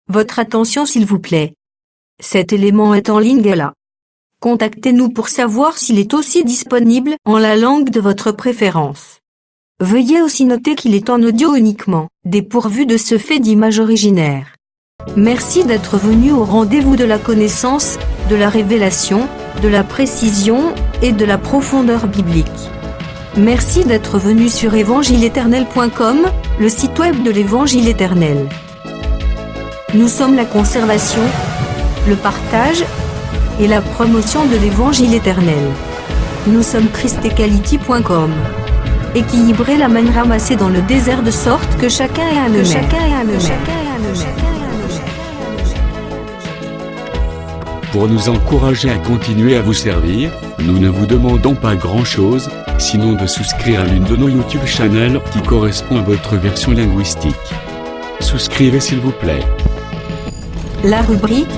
Votre attention s'il vous plaît. Cet élément est en ligne là. Contactez-nous pour savoir s'il est aussi disponible en la langue de votre préférence. Veuillez aussi noter qu'il est en audio uniquement, dépourvu de ce fait d'image originaire. Merci d'être venu au rendez-vous de la connaissance, de la révélation, de la précision et de la profondeur biblique. Merci d'être venu sur évangileéternel.com, le site web de l'Évangile éternel. Nous sommes la conservation, le partage et la promotion de l'Évangile éternel. Nous sommes christequality.com. Équilibrer la manne ramassée dans le désert de sorte que chacun ait un œil. Pour nous encourager à continuer à vous servir, nous ne vous demandons pas grand-chose, sinon de souscrire à l'une de nos YouTube channels qui correspond à votre version linguistique. Souscrivez s'il vous plaît. La rubrique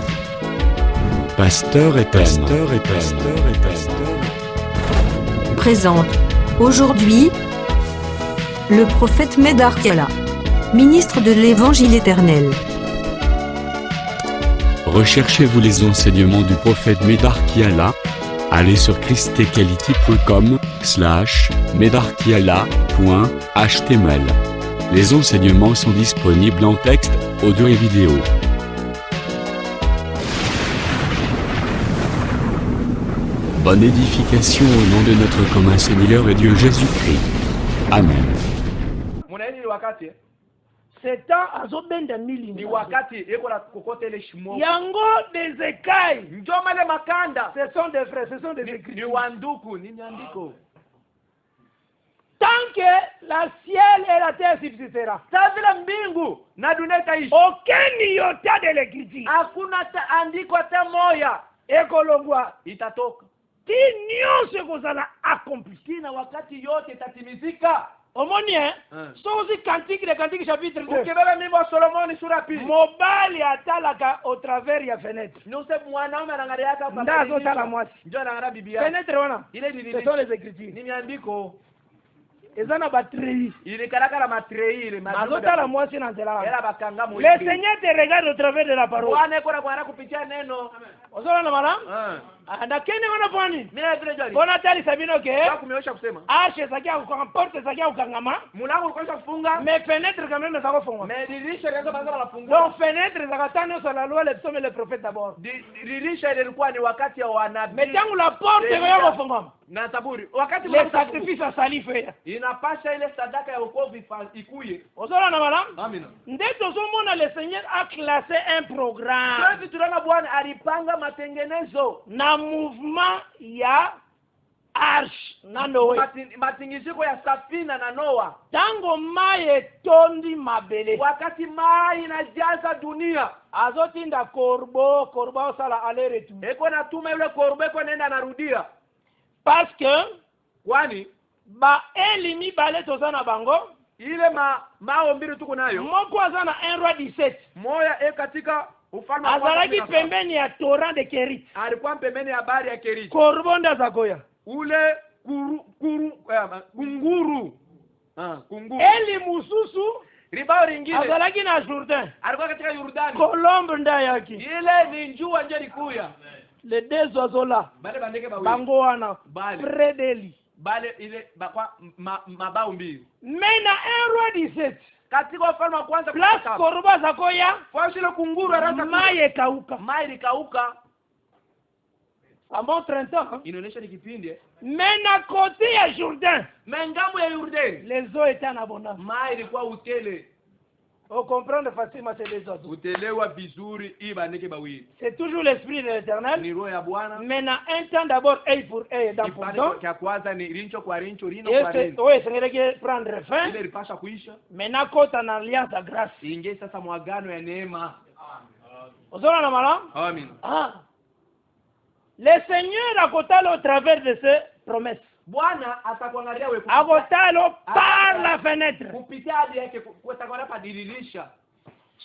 Pasteur et Thème présente aujourd'hui le prophète Médar Kiala, ministre de l'Évangile éternel. Recherchez-vous les enseignements du prophète Médar Kiala. Allez sur christequality.com/medarkiala.html. Les enseignements sont disponibles en texte, audio et vidéo. Bonne édification au nom de notre commun Seigneur et Dieu Jésus-Christ. Amen. Satan azobenda mili ni wakati ekola kokotele shimo yango des écailles njomale makanda ce sont des frères ce sont des ni écritures wanduku ni nyandiko tant que la ciel et la terre subsistera tazila mbingu na dunia itaishi aucun iota de l'écriture hakuna andiko hata moya ekolongwa itatoka ti nyonso ekozala accompli kina wakati yote itatimizika. omoni sozi cantique de cantique chapitre 2 ukibeba mimbo wa Solomoni sura pili mobali atalaka au travers ya fenêtre nuse mwanaume anaangalia hapa nda azotala mwasi ndio anaangalia bibi yake fenêtre wana ile ce sont les écritures ni miandiko eza na batrei ile karakara matrei ile azotala mwasi na nzela era bakanga mu le Seigneur te regarde au travers de la parole Bwana eko na kwa kupitia neno ozona na mara ndakene wana pwani mimi vile jali bona tali sabino ke kumeosha kusema ashe sakia kwa porte sakia ukangama mlango ulikuwa kufunga mais fenêtre quand même ça va fungwa mais dirisha ile kwanza la fungua donc fenêtre zakatano sur la loi les psaumes et les prophètes d'abord dirisha ile ilikuwa ni wakati wa wanabii mais tangu la porte kwa kufungwa na taburi wakati les sacrifices salife inapasha ile sadaka ya wokovu ikuye ozona na mara amina ndeto zomona le Seigneur a classé un programme sasa tunaona Bwana alipanga matengenezo na mouvement ya arche na Noe matingiziko ya safina na Noa tango mai tondi mabele wakati mai inajaza dunia azotinda korbo sala aller retour eko na tuma yule korbo eko nenda narudia parce que kwani ba elimi bale tozana bango ile mao mbili tuko nayo moko azana 1 roi 17 moya katika ufalme azalaki pembeni ya torrent de Kerit alikuwa pembeni ya bahari ya Kerit korbonda zakoya ule kunguru eli mususu ribao ringine azalaki na Jourdain alikuwa katika Yordani Colombe ndayaki ile ni njua nje likuya les deux oiseaux là bale bandeke bawili bango wana près d'Eli bale ile bakwa mabao mbili mena 1 roi 17 katika ufalme wa kwanza plus korba zakoya kwa ile kunguru arasa mai kauka mai likauka ambon 30 ans inaonyesha ni kipindi mena côté ya Jourdain mengambo ya Yordani les eaux étaient en abondance mai ilikuwa utele on comprend facilement c'est les oiseaux utelewa vizuri ibandeke bawili c'est toujours l'esprit de l'Éternel ni roho ya Bwana mena un temps d'abord œil pour œil dans pour dent kwa kwanza ni rincho kwa rincho rino kwa rino oui c'est prendre fin ile ripasha kuisha mena kota na alliance de grâce ingie sasa mwagano ya neema ozona na mala amen le Seigneur akotala au travers de ses promesses Bwana atakuangalia wewe akotalo par la fenêtre kupitia hadi yake kutakuwa padililisha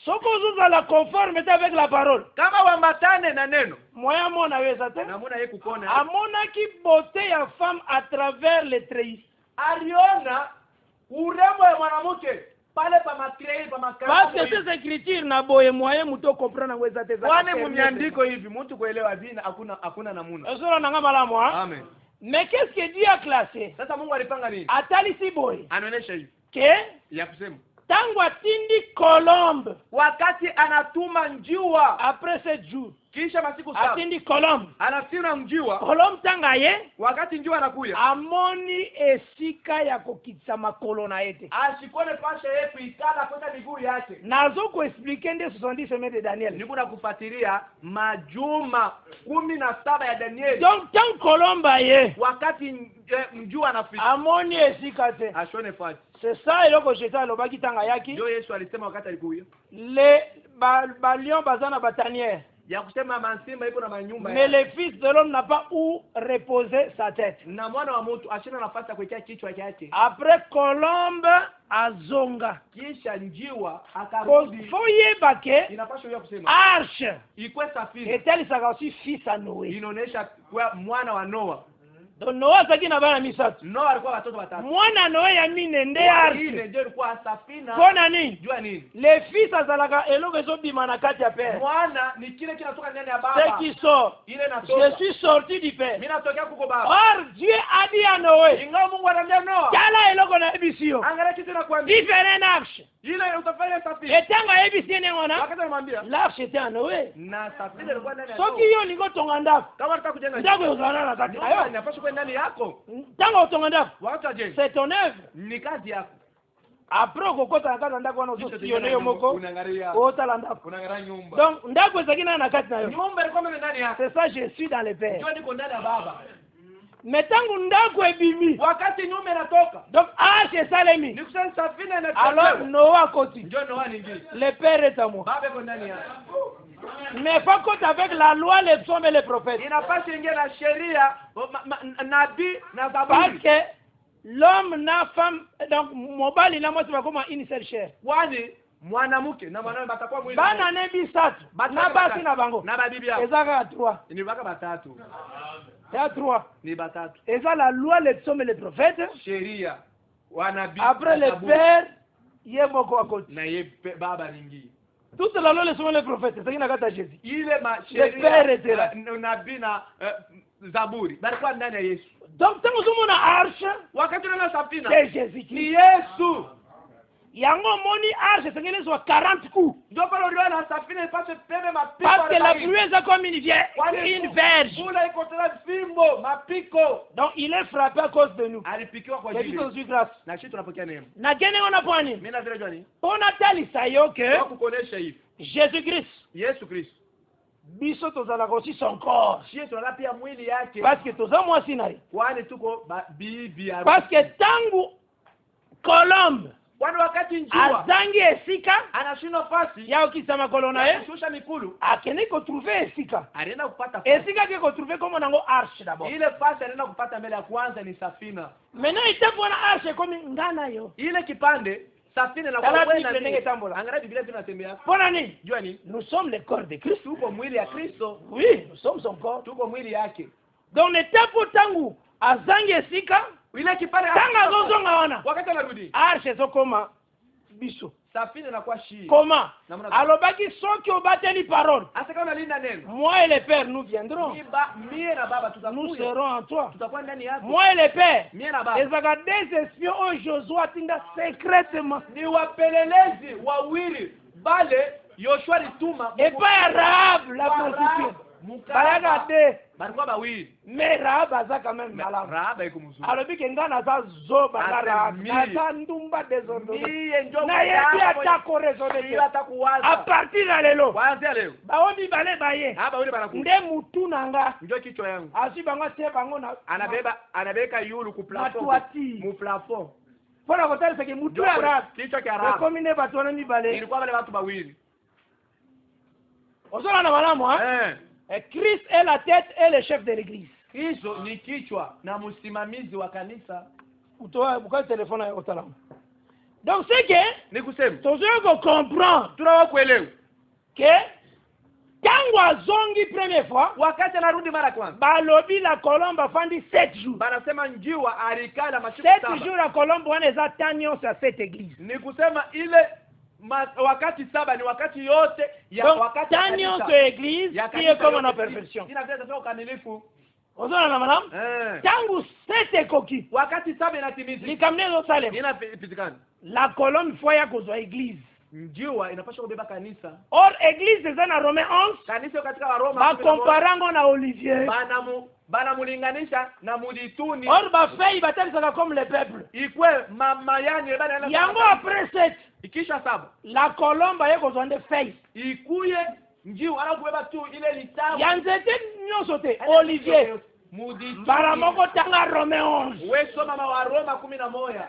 soko uzala conformité avec la parole kama wambatane na neno moya mona weza te namuna yeye kukona amona ki beauté ya femme à travers les treillis aliona urembo ya mwanamke pale pa makrei pa Parce que makaramu ces écritures na boye moyen muto comprendre ngweza teza. kwani mmiandiko hivi mtu kuelewa dini hakuna namuna. Ezora nanga malamu ha? Amen. Mais qu'est-ce que Dieu a classé? Sasa Mungu alipanga nini? Atali si boye. Anaonesha hivi Que ya kusema tangu atindi colombe wakati anatuma njiwa après 7 jours. kisha masiku 7 Atindi colombe. anasira njiwa Colombe tanga ye wakati njiwa anakuya amoni esika ya kokitisa makolo na ete. ashikone pasha yetu ikala kwenda miguu yake. Nazo ko expliquer nde 70 semaines de Daniel. Niko na kufuatilia majuma 17 ya Danieli. Donc tant colombe ye Wakati njiwa anafika amoni esika te. ashone fati. C'est ça eloko Jésus alobaki tanga yaki. Ndio Yesu alisema wakati alikuya Les balions bazana batanière. ya kusema mansimba iko na manyumba Mais le fils de l'homme n'a pas où reposer sa tête. na mwana wa mtu ashina nafasi ya kuwekea kichwa yake. Après colombe azonga. Kisha njiwa akarudi. Foye bake Inapaswa hiyo kusema arche ikwe safina etelisaka aussi fils à Noé. inaonesha kwa mwana wa Noa. Donc Noé azaki na bana misatu. Noa alikuwa watoto watatu. Mwana Noé ya mine nde Ile arche. ndio ilikuwa safina. Pona nini? Jua nini? Les fils azalaka eloko ezobima na kati ya père. Mwana ni kile kinatoka ndani ya Ce baba. qui sort. Ile Je inatoka. suis sorti du père. Mimi natokea kuko baba. Or Dieu a dit à Noé. Ingawa Mungu anambia Noa, Kala eloko na ebisio. angalia kitu nakwambia. Different arche. Ile utafanya safina. Etanga ebisi ngona. Wakati anamwambia L'arche était à Noé. na safina ilikuwa ndani ya Soki Noa. yo lingo tonga ndako. Kama unataka kujenga Ndako yozana na kati. Noa Ayo. inapaswa kuwa ndani yako. Tango otonga ndako. Watu ajenga. C'est ton œuvre. Ni kazi yako. Après okokota na kati ndako wana ozotione yo moko. Unaangalia. Otala ndako. Unaangalia nyumba. Donc ndako ezaki na kati na yo. Nyumba ilikuwa ndani yako. C'est ça je suis dans le père. Njoo niko ndani ya baba. Mais tango ndako ebimi. Wakati nyumba inatoka. Donc arche esalemi. Ni kusema safina Alors inatoka. Noah continue. Njoo Noa nyingine. Le père est à moi. Baba iko ndani yako. Mais pas compte avec la loi, les psaumes et les prophètes. Inapaswa ingia na sheria nabii na Parce zaburi. que l'homme n'a femme, donc mobile il a moi c'est comme une seule chair. Kwani mwanamke na mwanawe batakuwa mwili. Bana ne bisatu. Na basi na bango. na babibi yao. Ezaka 3. Ni baka batatu. Il y a 3. Ni batatu. Eza la loi, les psaumes et les prophètes. Sheria wanabii. Après na le zaburi, père, il y a beaucoup à côté. na ye baba nyingine. Toute la loi, les psaumes et les prophètes. C'est ce qu'il a à Jésus. Ile ma Le père était là. sheria nabii na zaburi balikuwa ndani ya Yesu. Donc tant que nous avons arche, Wakati na safina c'est Jésus qui. ni Yesu. Yango moni arche, c'est qu'il soit 40 coups. Ndio pale uliona na safina ipate pembe mapiko. Parce que la pluie est comme une verge. Kula iko tena fimbo mapiko. Donc il est frappé à cause de nous. Alipikiwa kwa C'est ajili. juste aussi grâce. Na sisi tunapokea neema. Na gene on a poani. Mimi nazile jani. On a tali sayo que Kwa kukonesha hivi. Jésus-Christ, Yesu Kristo. biso tozala aussi son corps. Sisi tunala pia mwili yake. Parce que toza moi sinai. Kwani tuko bibi harusi. Parce que tangu colombe Kwani wakati njiwa azangi esika anashindwa fasi ya okisama kolona ye kushusha mikulu, akende ko trouver esika. anaenda kupata fasi. Esika ke ko trouver comme nango arche d'abord. Ile fasi anaenda kupata mbele ya kwanza ni safina. Maintenant itapona arche comme ngana yo. Ile kipande safina na Tala kwa Biblia kwenda nenge tambola. Angalia Biblia tunatembea. Pona nini? Jua ni Nous sommes le corps de Christ. tuko mwili ya Kristo, Oui, nous sommes son corps. tuko mwili yake. Donc netapo tangu azangi esika Ile kipande tanga zozonga wana. wakati anarudi Arche zokoma biso. safina inakuwa shi. Comment? Namna- Alobaki soki obateli parole. Hata kama unalinda neno, Moi et le Père, nous viendrons. mie na baba Nous tutakuja. serons en toi. Tutakuwa ndani yako. Moi et le Père. Mie na baba Ezaka des espions au Josué atinda secrètement. ni wapelelezi wawili bale Yoshua alituma Et pas Rahab, la prostituée. Bayaga de. balikuwa bawili. Mais Rahab aza quand même malade. Rahaba iko mzuri. Alobi ke nga naza zoba na Ate Rahab. mie. Naza ndumba désordonnée. Mie ndio Na yebi atako raisonné. bila atakuwaza. À partir ya lelo. Kuanzia leo. Baomi bale baye. Hapa wale banakuja. Nde mutu nanga. Ndio kichwa yangu. Asi bango te bango na. Anabeka yulu ku plafond. Matuati. Mu plafond. Pona kotali seke mutu Ndio ya Rahab. kichwa cha Rahaba. Komi ne batu wana mibale. Ilikuwa wale watu bawili. Ozola na malamu ha? Christ est la tête et le chef de l'église. Kristo ni kichwa na msimamizi wa kanisa. Utoa buka telefone ya otalamu. Donc c'est que Ni kusema tozo ko comprendre tunawa kuelewa que tango azongi première fois wakati anarudi mara kwanza balobi la colombe afandi 7 jours. banasema njiwa alikala masiku 7 saba. jours la colombe wana eza temps nyonso ya cette église. Ni kusema ile wakati saba ni wakati yote ya Donc wakati temps nyonso ya église qui est comme en perfection. Inaweza ukamilifu. Ozona na madame tangu 7 ekoki wakati saba inatimizwa likamne Yerusalem inapitikana la colombe fois ya kozwa église. Njiwa inapaswa kubeba kanisa. Or église eza na Romain 11 Kanisa katika Waroma bakomparango na Olivier banamulinganisha na mulituni. Or bafei batalisaka comme le peuple ikwe mama yani bana yango après 7 ikisha saba la colombe ye kozwa nde fei ikuye njiwa ala kubeba tu ile litabu ya nzete nyonso te Olivier mulituni bara moko tanga Romain 11 we soma wa Roma 11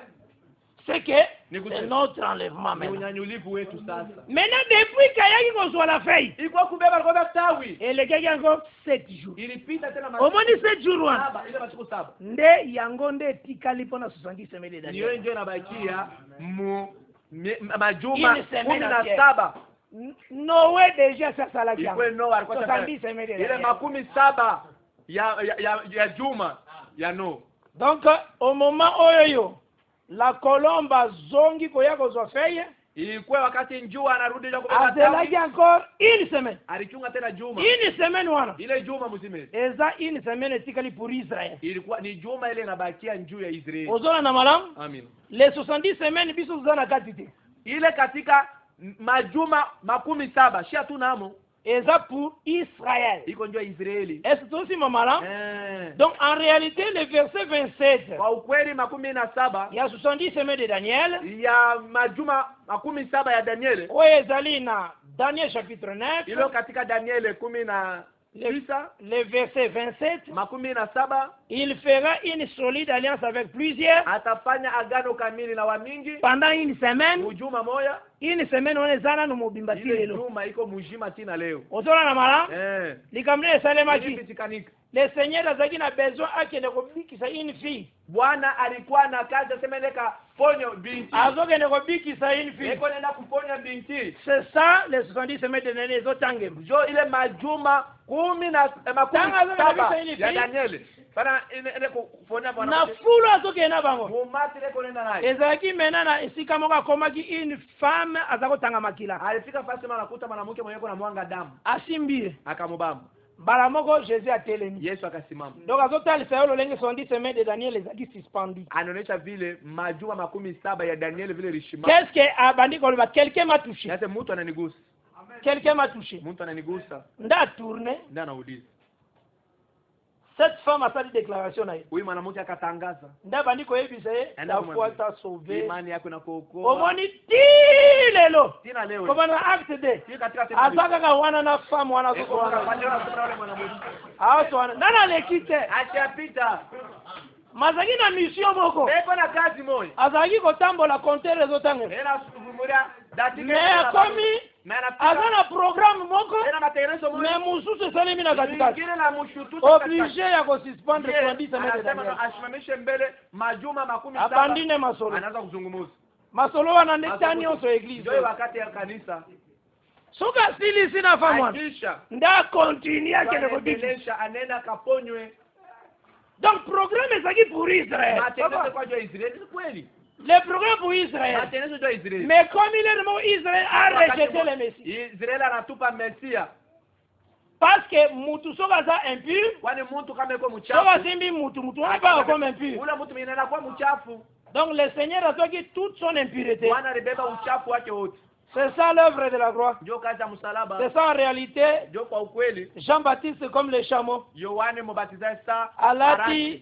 c'est que c'est notre enlèvement ni unyanyulivu wetu sasa. Maintenant depuis kayaki kozwa la fei iko kubeba kwa tawi elekeki yango 7 jours ilipita tena omoni 7 jours wana ile masiku saba nde yango nde etikali mpona 70 semaine de niyo ndio inabakia majuma Ile semaine 17 Noé déjà sasalaki ikwe Noa alikuwa 70 semaine de ile 17 ya juma ya no. Donc au moment oyo la colombe zongi koya kozwa feye ilikuwa wakati njua anarudi kwa kubeba azelaki encore une semaine alichunga tena juma une semaine wana ile juma mzima eza une semaine etikali pour Israël ilikuwa ni juma ile inabakia njuu ya Israeli. Ozona na malamu Amen. les 70 semaines biso zana katite ile katika majuma 17 shia tunamo eza pour Israël iko njoo Israeli. Est-ce aussi mamala Donc en réalité le verset 27 kwa ukweli 17 ya 70 semaines de Daniel ya majuma 17 ya Daniel oyo ezali na Daniel chapitre 9 ilo katika Daniel 10 le verset 27 17 il fera une solide alliance avec plusieurs atafanya agano kamili na wamingi pendant une semaine juma moja une semaine on ezana no mobimba ile lelo juma iko mujima tina leo ozona na mala likamne salema ki kitikanika le seigneur azaki na besoin akende kobikisa une fille Bwana alikuwa na kazi asemeleka ponyo binti azokende kobikisa une fille eko nenda kuponya binti. C'est ça les 70 semaines de nene zotange jo ile majuma 17 ya Daniel bana ene kuponya bwana na fulu azokenda bango mumati leko nenda naye ezaki mena na esika moko akomaki une femme azakotanga makila alifika fasi mara kuta mwanamke mwenye kuna mwanga damu asimbie akamubamba mbala moko Jésus atelemi Yesu akasimama donc azotalisa yo lolenge 70 semaines de Daniel ezaki suspendu anaonyesha vile majuma 17 ya Daniel vile lishima. Qu'est-ce que abandi koloba quelqu'un m'a touché yate mtu ananigusa quelqu'un m'a touché mtu ananigusa nda tourner ndio anauliza cette femme a fait déclaration nayo huyu mwanamke akatangaza nda bandi koyebisa ye la foi t'a sauvé imani yako inakuokoa omoni tilelo tina leo koma na acte de katika tena azaka ka wana na femme wana soko wana aso wana nana lekite achapita mazaki na mission moko eko na kazi moja azaki kotambola compter les autres ena sumuria datike mais komi azana programme moko ena matengenezo moja mais mususu salimi na katikati kile na mshutu obligé ya kususpendre 70 semaines de Daniel ashimamishe mbele majuma 17 abandine masolo anaanza kuzungumza masolo wana ndetani onso église ndio wakati ya kanisa suka sili sina famu akisha nda continue kile kubilisha anenda kaponywe. Donc programme ezaki pour Israël. Matengenezo kwa jo Israeli kweli. Le programme pour Israël. Matengenezo jo Israeli. Mais comme il est le mot Israël a rejeté le Messie. Israeli anatupa Mesia. Parce que mutu soka za impur. Kwani mtu kama yuko mchafu. Soka simbi mutu hapa comme impur. Ule mtu mwingine kwa mchafu. Donc le Seigneur a toki toute son impureté. Bwana alibeba uchafu wake wote. C'est ça l'œuvre de la croix. C'est ça en réalité. Jean-Baptiste comme le chameau.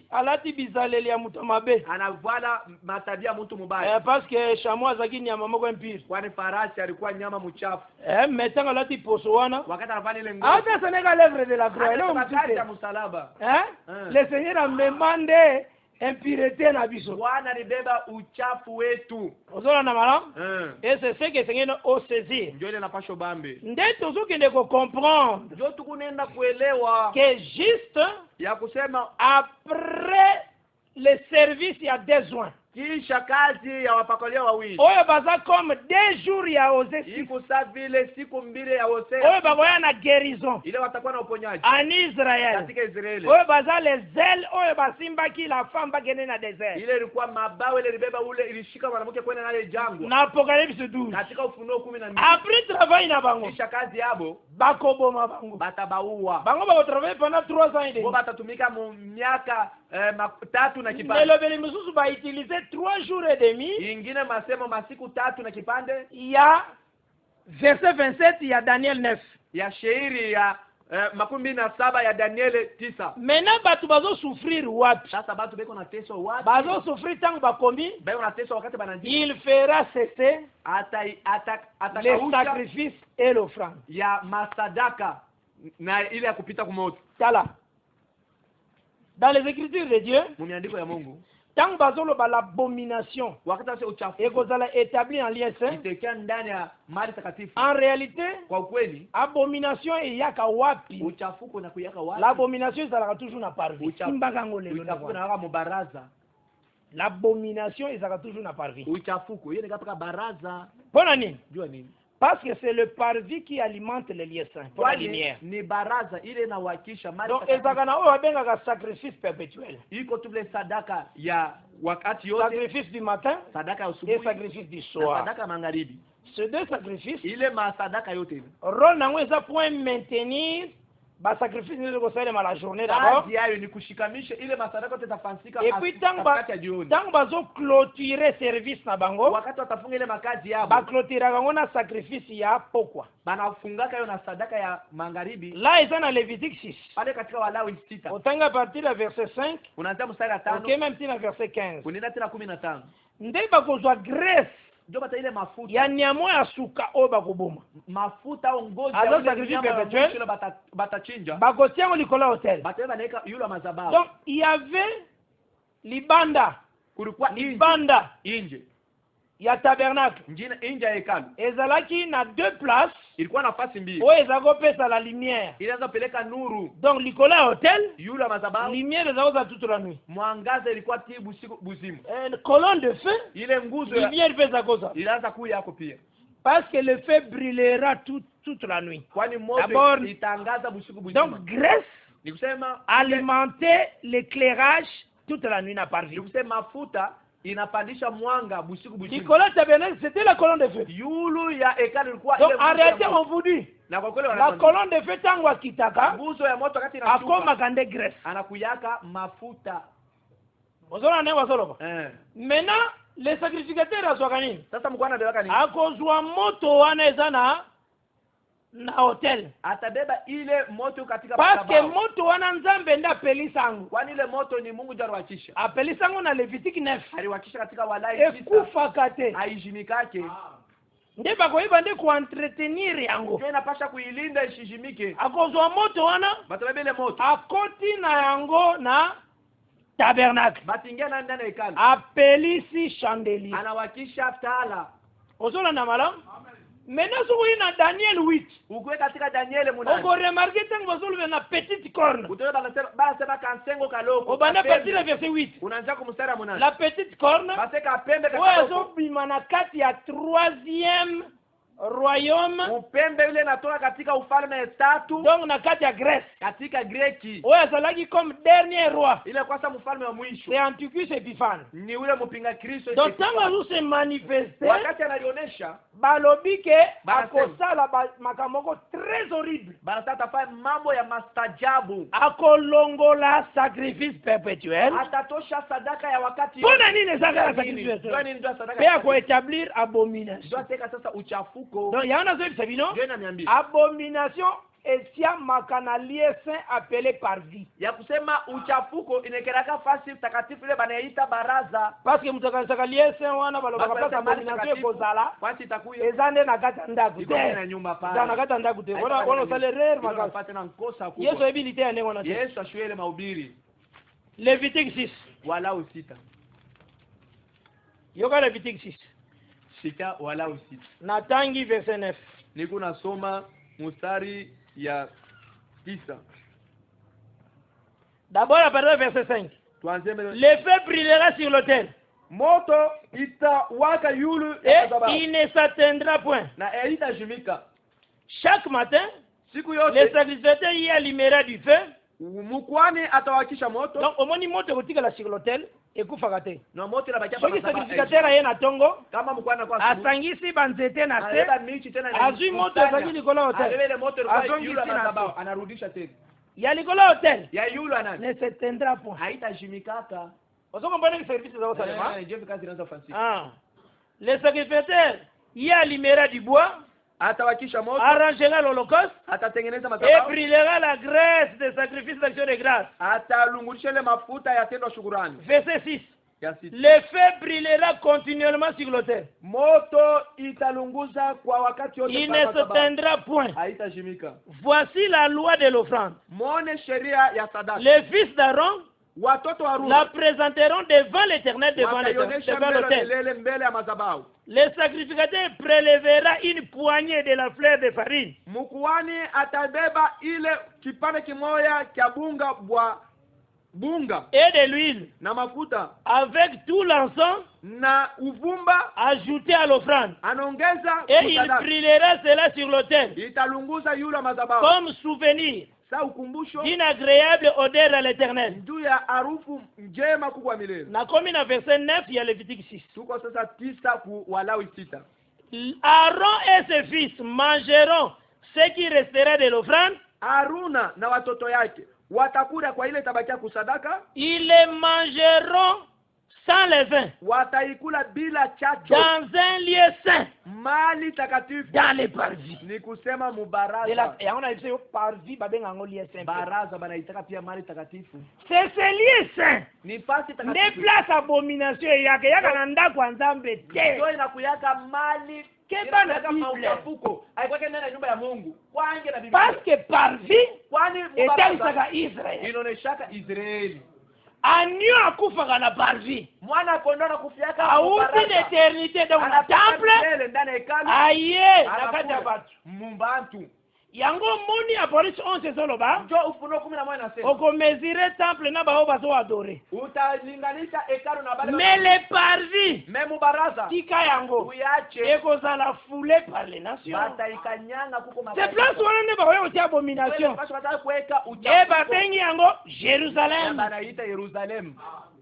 Alati bizaleli ya mutu mabe. Anavala matabia mtu mubaya. Parce que chameau azaki nyama moko impure. Kwani farasi alikuwa nyama mchafu. Maintenant alati poso wana. Wakati anafanya ile nguo. Hata seneka l'œuvre de la croix. Le Seigneur a demandé impureté na biso. Bwana libeba uchafu wetu. Ozona na malam? Et c'est ce que Seigneur o saisir. Ndio ile napasho bambe. Nde tozokende ko comprendre. Ndio tukunenda kuelewa. Que juste ya kusema après le service il y a des soins. kisha kazi ya wapakolio wawili oyo baza comme 2 jours ya Osée 6 iko sawa vile siku mbili ya Hosea oyo bakoya na guérison ile watakuwa na uponyaji en Israël katika Israeli. oyo baza les ailes oyo basimbaki la femme bagende na désert Ile ilikuwa mabawa ile libeba ule ilishika mwanamke kwenda naye jangwa na Apocalypse 12. katika Ufunuo 12. Après travail na bango Kisha kazi yabo bakoboma bango batabaua bango bakotravaille pendant 3 ans et demi. wao batatumika mu miaka 3 na kipande melobeli mosusu bautilize 3 jours et demi ingine masemo masiku 3 na kipande ya verset 27 ya Daniel 9. ya shairi ya 17 ya Danieli 9. Maintenant batu bazo souffrir wapi? Sasa batu beko na teso wapi? Bazo souffrir tangu bakombi beko na teso wakati banandi il fera cesser les atakausha sacrifices et l'offrande ya masadaka na ile ya kupita kumoto. Tala dans les écritures de Dieu Mumiandiko ya Mungu tangu bazolo ba l'abomination wakati wa uchafu ekozala établi en lieu saint itekea ndani ya mali takatifu. en réalité Kwa ukweli abomination eyaka wapi? uchafuko na kuyaka wapi? L'abomination ezalaka toujours na parvis simbaka ngo lelo uchafuko na waka mubaraza. l'abomination ezalaka toujours na parvis Uchafuko hiyo ni katika baraza. pona nini? Jua nini? Parce que c'est le parvis qui alimente les lieux saints pour la lumière. Ni baraza ile inawakisha mali Donc takatifu. ezalaka na oyo babengaka sacrifice perpétuel, Iko tule sadaka ya wakati yote, sacrifice du matin sadaka ya et asubuhi sacrifice du na soir. sadaka magharibi. Ces deux sacrifices Ile masadaka yote ile rôle nango eza point maintenir ba sacrifice ndio kosalema la journée d'abord, kazi yayo ni kushikamisha ile masadaka yote tafansika et puis katikati ya jioni. tango bazo clôturer service na bango Wakati watafunga ile makazi yao ba clôturaka ngo na sacrifice ya pokwa. banafungaka hiyo na sadaka ya magharibi Là eza na Lévitique 6 pale katika Walawi 6. otanga partir ya verset 5 Unaanza mstari wa 5 ok même tina verset 15 unaenda tena 15. nde bakozwa graisse Ndio bata ile mafuta ya nyamo ya suka oyo bakoboma mafuta au ngozi Alors, ya ule sacrifice mnyama wa perpétuel. mwisho ile batachinja bakotia ngo likolo ya hotel. bata banaika yule madhabahu. Donc il y avait libanda Kulikuwa libanda nje ya tabernacle nje ya hekalu ezalaki na 2 places ilikuwa nafasi mbili oyo ezalaki kopesa la lumière. ilianza peleka nuru Donc likolo ya hotel yule madhabahu lumière ezalaki toute la nuit. mwangaza ilikuwa tibu siku buzimu. Colonne de feu Ile nguzo ya lumière pesa koza ilianza kuya yako pia parce que le feu brûlera toute la nuit. kwani moto D'abord, itangaza busiku buzima. donc graisse Ni kusema alimenter l'éclairage toute la nuit na parvis. ni kusema mafuta inapandisha mwanga busiku buzima. Nicolas tabernacle c'était la colonne de feu. Yulu ya hekalu ilikuwa Donc ile en nguzo ya réalité moto. on vous dit Na kwa kweli la wanakwambia, colonne de feu tango akitaka nguzo ya moto wakati inashuka akomaka nde graisse. anakuyaka mafuta. Ozona ne wasoloba. Eh. Maintenant les sacrificateurs azwaka nini? Sasa mkwana ndio nini? Akozwa moto wana eza na hotel. Atabeba ile moto katika Parce que madhabahu. moto wana nzambe nda apelisango. Kwani ile moto ni Mungu ndiye aliwakisha. Apelisango na Lévitique 9. Aliwakisha katika Walawi 6. Ekufaka te. Haijimikake. Nde bakoyeba nde kuentretenir yango. Ndio inapasha kuilinda ishijimike. Akozwa moto wana Batabeba ile moto. akoti na yango na tabernacle. Batingia ndani ya hekalu. Apelisi chandelier. Anawakisha tala. Ozona na malamu? Maintenant soki oyi na Daniel 8 Ukwe katika Danieli munani. oko remarque tango bazoloba na petite corne Utoe basema kansengo kaloko. obanda partir ya verset 8 Unaanza kumstari munani. la petite corne Baseka pembe oyo kaloko. ezobima na kati ya 3e royaume, Upembe ile natoka katika ufalme 3 donc na kati ya Grèce katika Greki. oyo azalaki comme dernier roi, Ile kwanza mfalme wa mwisho c'est Antiochus Epiphanes. ni ule mpinga Kristo. Donc tango azose manifeste wakati analionyesha balobi ke Banasema. akosala makambo moko très horrible, bana sasa atafanya mambo ya mastajabu. akolongola sacrifice perpétuel. Atatosha sadaka ya wakati Mpona nini ezalaka na Nini? sacrifice Ndio perpétuel? nini ndio sadaka Pe ya akoétablir abomination. ndio ateka sasa uchafuko. Donc yana zoyebisa bino Ndio inaniambia abomination esiamaka na lieu saint appelé parvis, ya kusema uchafuko inekeraka fasi takatifu ile banaita baraza. parce que mutu akanisaka lieu saint wana balobaka place abomination ekozala fasi itakuya eza nde na kati ya ndako iko te, na nyumba eza na pale. kati ya ndako te. Wana osala erreur makasi. Unapata na nkosa Yesu kubwa. ayebi lite ya ndenge wana te. Yesu ashuye ile mahubiri Lévitique 6 Walawi 6. yoka Lévitique 6 Shika Walawi 6. natangi verset 9. Niko nasoma mstari ya 9. D'abord à partir du verset 5. Tuanze mbele. Le feu brûlera sur l'autel. moto itawaka yulu et ya madhabahu il ne s'atteindra point. na haitajimika. Chaque matin, Siku le yote sacrificateur y allumera du feu. mkwani atawakisha moto Donc, au moins, moto kotika sur l'autel et kufaka te. na moto inabakia Soki kwa sacrificateur aye na tongo, kama mkwani kwa asangisi banzete na se, aleba michi tena na azui moto ezaki likolo ya hotel. alebe moto kwa Azongi yulu ya tina madhabahu se. anarudisha tena Ya likolo ya hotel ya yulu anani ne s'éteindra point. haitajimikaka. Ozo comprendre que service za Salema? Je veux kazi inaanza fancy. Ah. Le sacrificateur y allumera du bois, Atawakisha moto, arrangera l'holocauste atatengeneza et madhabahu, brûlera la graisse des sacrifices d'action de grâce. atalungulisha ile mafuta ya tendo shukrani. Verset 6. Ya sita. Le feu brûlera continuellement sur l'autel. Moto italunguza kwa wakati wote Il kwa ne madhabahu. s'éteindra point. Haitashimika. Voici la loi de l'offrande. Muone sheria ya sadaka. Les fils d'Aaron Watoto wa la Haruni présenteront devant l'Éternel, devant wataionyesha l'autel. mbele mbele ya madhabahu. Le sacrificateur prélèvera une poignée de la fleur de farine Mkuani atabeba ile kipande kimoja cha bunga et de l'huile na mafuta avec tout l'encens na uvumba, ajouté à l'offrande. anaongeza Et il kusadaka. brûlera cela sur l'autel Italunguza yule madhabahu comme souvenir sa ukumbusho d'une agréable odeur à l'Éternel. juu ya harufu njema kubwa milele. Na comme dans verset 9, il y a Lévitique 6. Tuko sasa 9 ku Walawi 6. Aaron et ses fils mangeront ce qui restera de l'offrande. Haruna na watoto yake watakula kwa ile tabakia kusadaka, Ils les mangeront sans levain, wataikula bila chacho, dans un lieu saint, mali takatifu, dans les parvis. ni kusema Et mubaraza. là, et on a dit parvis, babenga lieu saint. Baraza banaitaka pia mali takatifu, C'est ce lieu saint. ni fasi Ne takatifu place abomination yake yaka na ndako ya Nzambe te. ndio inakuyaka mali Keba na inakuyaka Biblia. mauchafuko haikwake ndani ya nyumba ya Mungu kwange na Biblia, Parce que parvis kwani etalisaka Israel. inaoneshaka Israeli. Agneau akufaka na parvis. Mwana kondoo na kufiaka Auti d'éternité dans le temple. ndani ya hekalu Aye na kati ya batu. mumbantu. Yango moni Apocalypse 11 soloba. Njo Ufunuo 11 nasema Okomezire temple na bao bazo adore. utalinganisha hekalu na bale Mais les parvis memu baraza tika yango uyache ekozala foulé par les nations. bataikanyanga kuko C'est place wana ne bayo ti abomination. bataka kuweka Et uchafu babengi yango Jérusalem. banaita Yerusalemu.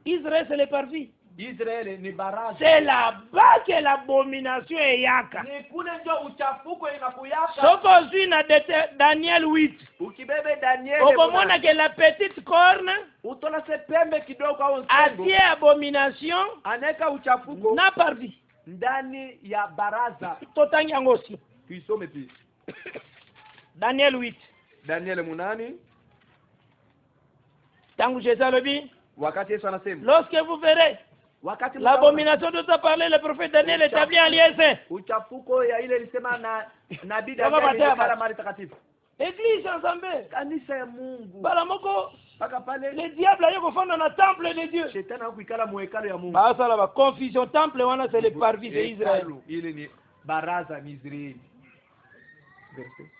Israël c'est les parvis. Israeli ni baraza, C'est là-bas que l'abomination est yaka. ni kule njo uchafuko inakuyaka. Soko zui na Daniel 8. Ukibebe Danieli Okomona que la petite corne utola se pembe kidogo au nsengo atie abomination aneka uchafuko na parvis. ndani ya baraza. Totangi yango aussi. Tuisome pia Daniel 8. Danieli munani, Tangu Jésus alobi, wakati Yesu anasema lorsque vous verrez wakati l'abomination dont a parlé le prophète Daniel établi en lieu saint. uchafuko ya ile ilisema na nabii Kama Danieli batea kala basi. mali takatifu, Église ensemble. kanisa ya Mungu Bala moko paka pale le diable ayo kofanda na temple de Dieu. shetani hakuikala mu hekalu ya Mungu. Basa la confusion temple wana c'est le parvis d'Israël. Hekalu ile ni baraza ni Israeli.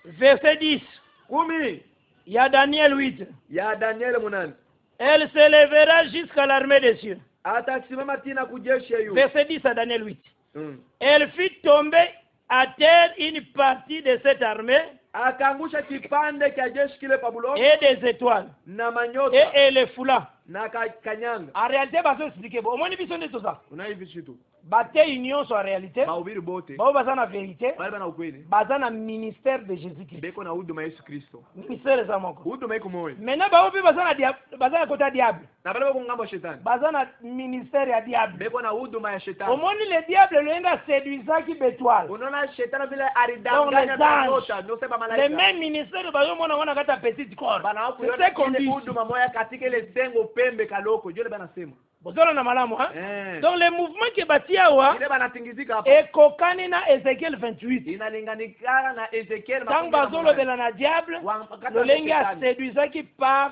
Verset 10. 10 Il y a Daniel 8. ya Danieli munani, Elle s'élèvera jusqu'à l'armée des cieux. atasimama tena kujeshi hiyo. Verset 10 à Daniel 8. Elle fit tomber à terre une partie de cette armée Akaangusha kipande cha jeshi kile Babuloni et des étoiles. na manyota Et elle les foula. na kanyanga. En réalité, baso expliquer. Au moins, ils sont tout ça. Una hivi shitu Bate union sur la réalité. mahubiri bote Bao baza na vérité. bali bana ukweli Baza na ministère de Jésus-Christ. beko na huduma Yesu Kristo, Ministère za moko. huduma iko moyo Maintenant, bao bi baza na baza na kota diable. na bale bako ngambo shetani Baza na ministère ya diable. beko na huduma ya Au shetani. moins, le diable lenga séduisa qui bétoile. Unaona shetani vile Donc, alidanganya les anges. nyota ndio sema Le malaika même ministère bazo mona wana kata petite corps. bana wako C'est ce qu'on ile dit. huduma moya katika ile sengo pembe kaloko ndio bana sema Bozolo na malamu hein. eh Donc le mouvement qui batia wa ile bana tingizika hapo ekokani na Ezekiel 28. inalinganikana na Ezekiel Tant bazolo de la diable, le lenga séduisaki par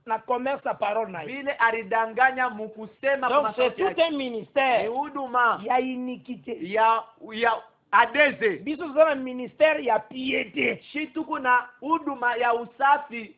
na commerce à parole na. vile alidanganya mukusema Donc kwa c'est sauti tout yake. un Ni ministère. huduma Il y a iniquité. ya adeze Biso c'est un ministère, il y a piété. shi tuko na huduma ya usafi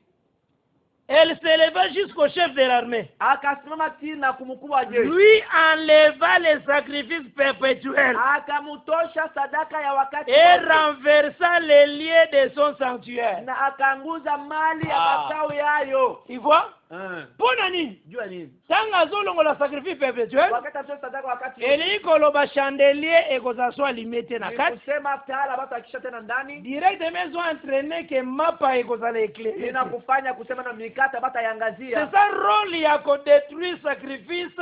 Elle s'éleva jusqu'au chef de l'armée. akasimama tina kumkubwa wa jeshi, Lui enleva les sacrifices perpétuels akamtosha sadaka ya wakati et wote, renversa les lieux de son sanctuaire. na akanguza mali ya makao yayo. Tu vois? Eh, Pona nini? jua nini? Tanga zolongola sacrifice perpétuel. Wakati atoa sadaka wakati wote, Eli koloba chandelier ekozaswa limete na ni kati. kusema tala batu akisha tena ndani, Direct mezo entraîner que mapa ekozala éclairé. inakufanya kusema na mikata bata C'est yangazia. ça rôle ya ko détruire sacrifice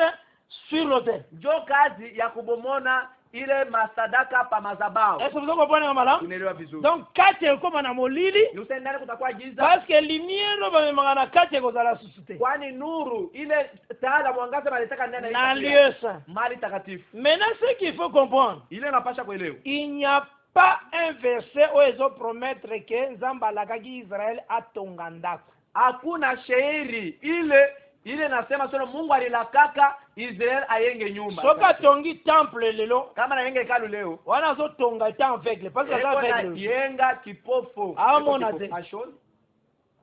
sur l'autel. Jo kazi ya kubomona ile masadaka pa mazabao. Est-ce que vous comprenez madame? Unaelewa vizuri? Donc kati ekoma na molili Ni usendani kutakuwa giza, parce que lumière ba na kati ekozala suscité. kwani nuru ile taa mwangaza balitaka ndani Na ya lieu saint. mali takatifu. Maintenant ce qu'il faut comprendre, Ile napasha kuelewa. il n'y a pas un verset où ils ont promettre que Nzamba lakaki Israël atonga ndako. Hakuna shairi ile nasema sio Mungu alilakaka Israel ayenge nyumba. Soka tongi temple lelo, Kama na yenge hekalu leo, wana zo tonga ta aveugle parce que ça eko na aveugle. yenga kipofu. Ah, Eko mona kipofu. te. Ashon.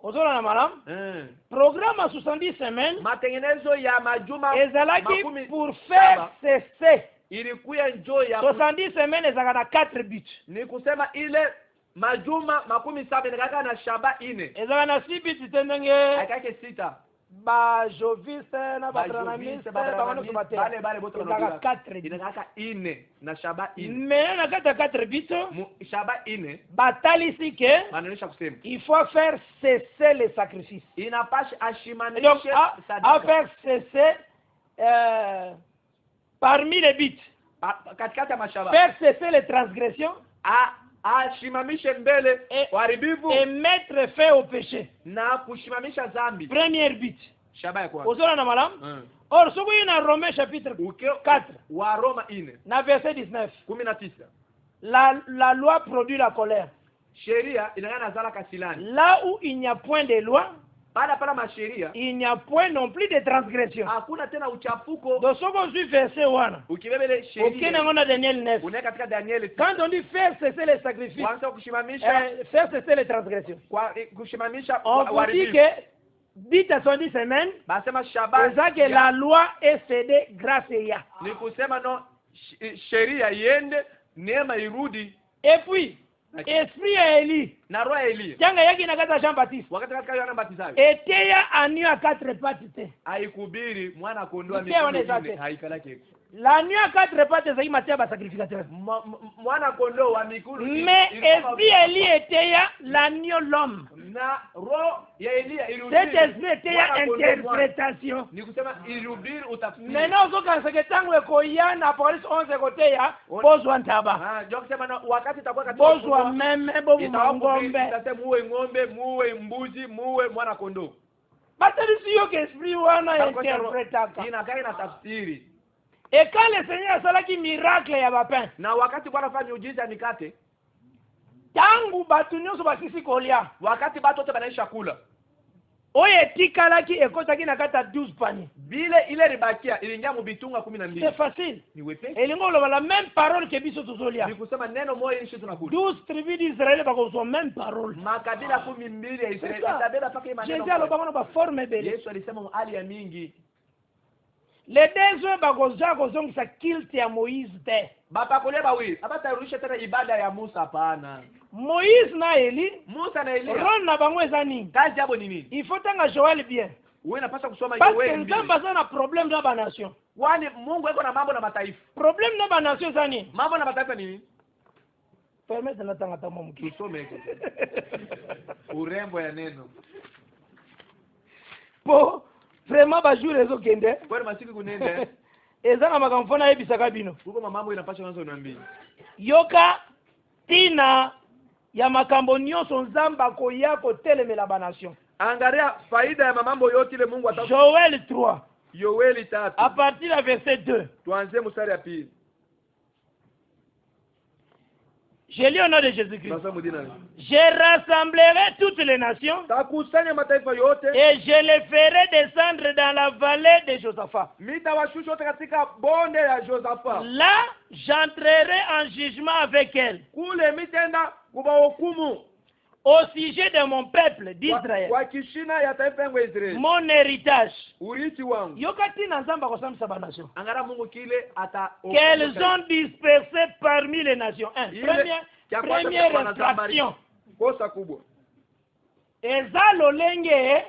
Ozola na madame, programme à 70 semaines Matengenezo ya majuma ezalaki makumi pour faire saba. cesser Ilikuya njoo ya 70 semaines ezalaka na 4 buts. ni kusema ile majuma makumi saba nikaka na shaba ine. Ezalaka na 6 buts tendenge Akake sita. ba joviste na ba dranamiste bale boto ezalaka 4 buts. inakaka ine na shaba ine. Mais na kata 4 buts Shaba ine batalisi que mananisha kusema il faut faire cesser les sacrifices. inapasha Et donc ashimanishe à sadaka faire cesser parmi les buts, katikati ya mashaba, faire cesser les transgressions ashimamishe mbele uharibifu et mettre fin au péché. na kushimamisha dhambi. Première but. Shaba ya kwanza. Ozola na malam. Or, ce qu'on a Romains chapitre 4, wa Roma ine na verset 19. 19 La loi produit la colère. sheria inangana zala kasilani. Là où il n'y a point de loi, Para masheria il n'y a point non plus de transgression. hakuna tena uchafuko. Donc, ce qu'on suit verset 1. Ukibebele Aucun sheria n'a Daniel 9. unaweka katika Danieli Quand on dit faire cesser les sacrifices, kwanza kushimamisha faire cesser les transgressions, kushimamisha on vous dit que, dites à 70 semaines, basema shaba c'est ça que la loi est cédée grâce à ya. ni kusema no sheria iende neema irudi. Et puis, esprit à Élie, na roho ya Elia tianga yaki na kata Jean Baptiste, wakati katika Yohana Mbatizaji était anu à 4 pattes. haikubiri mwana kondoa Mtia wane mikono zake. minne haikalake La nuit à 4 pattes, c'est Matthieu ba sacrificateur. mwana kondoo wa mikulu Mais esprit Élie était l'agneau l'homme. na roho ya Elia Cet esprit était interprétation. ni kusema irubiri utafsiri. Maintenant, quand c'est que tango ekoya na police 11 côté ya bozwa ntaba. Ndio kusema no, wakati itakuwa katika Bozwa meme bobu ngombe. Itasema muwe ng'ombe, muwe mbuzi, muwe mwana kondoo. Bateli siyo que esprit wana interprétaka. Inakaa ina tafsiri. Et quand le Seigneur asalaki miracle ya bapin, Na wakati Bwana fanya miujiza mikate, tangu batu nyonso bakisi kolia, wakati batu wote banaisha kula, oyo etikalaki ekotaki na kata 12 paniers. vile ile ribakia iliingia mubitunga 12. C'est facile. Ni wepesi. Elingo loba la même parole que biso tozolia. Ni kusema neno moja ishi tunakula. 12 tribus d'Israël bakozwa même parole. Makabila 12 ya Israeli itabeba paka hii maneno. Jésus aloba bana ba forme bele. Yesu alisema hali ya mingi. Les deux hommes bakozwa kozongisa kilte ya Moïse te. Bapakolia bawili, abatarudisha tena ibada ya Musa hapana. Moïse na Eli, Musa na Elia. rôle na bango eza nini? Kazi yabo ni nini? Il faut tanga Joël bien. Wewe unapaswa kusoma Parce que Yoeli. nzamba za na problème na ba nation. Kwani Mungu yuko na mambo na mataifa. Problème na ba nation za nini? Mambo na mataifa ni nini? Permettre na tanga tamo mki. Tusome hiko. Urembo ya neno. Po vraiment ba jour ezo kende. Kwani masiku kunende. Eza na makambo na ebisaka bino. Huko mambo inapaswa kwanza uniambie. Yoka tina ya makambo nyonso nzamba koya kotelemela ba nation. Angalia faida ya mambo yote ile Mungu atakupa. Joël 3 Yoeli 3. à partir du verset 2. Tuanze mstari ya pili. Je lis au nom de Jésus-Christ. Sasa mudina. Je rassemblerai toutes les nations Takusanya mataifa yote. et je les ferai descendre dans la vallée de Josaphat. Mitawashusha wote katika bonde ya Josaphat. Là, j'entrerai en jugement avec elles. Kule mitenda kubahukumu. au sujet de mon peuple d'Israël, kwa kishina ya taifa yangu ya Israeli, mon héritage. urithi wangu. Yokati na nzamba kwa samsa ba nation. Angara Mungu kile ata Qu'elles ont dispersé parmi les nations. Première infraction. Kosa kubwa. Eza lolenge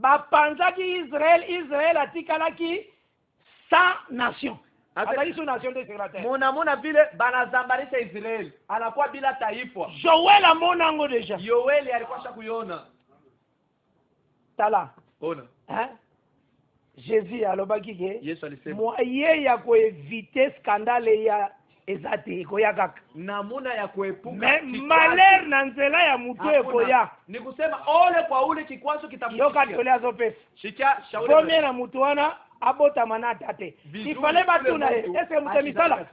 bapanzaki Israël atikalaki 100 nations. Atali sous nation de secrétaire. Mona vile banazambarisha Israeli. Anakuwa bila taifa. Joël amonango déjà. Yoeli alikuwa kuiona. Tala. Ona. Hein? Jésus alobaki ke Yesu alisema moyen ya kueviter scandale ya ezate koyaka namuna ya kuepuka malheur na nzela ya mutu ekoya. Ni kusema ole kwa ule kikwazo kitafutia. Yoka tolea zopesa. Shikia shauri. Premier na mutu wana abota manata te. Ifale batu na ese mtemisala.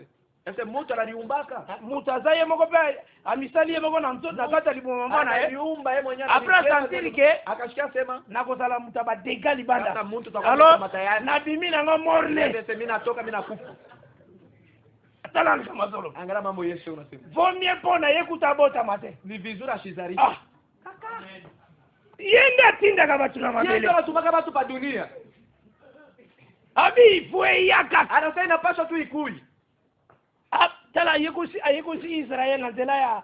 Ese mutu analiumbaka. Mutu azaye moko pe amisali ye moko na mtoto akata liboma mwana aliumba yeye mwenyewe. Après sentir ke akashikia sema nakosala mutu abadega libanda. Hata mutu takwenda matayari. Na bimi na ngomorne. Sasa mimi natoka mimi nakufa. Tala kama zolo. Angala mambo Yesu unasema. Vomie pona yekuta bota mate. Ni vizuri ashizari. Kaka. Yenda tinda kama tuna mabele. Yenda watumaka watu pa dunia. Abi fue yaka. Anasema inapaswa tu ikui. Tala yekusi Israel na zela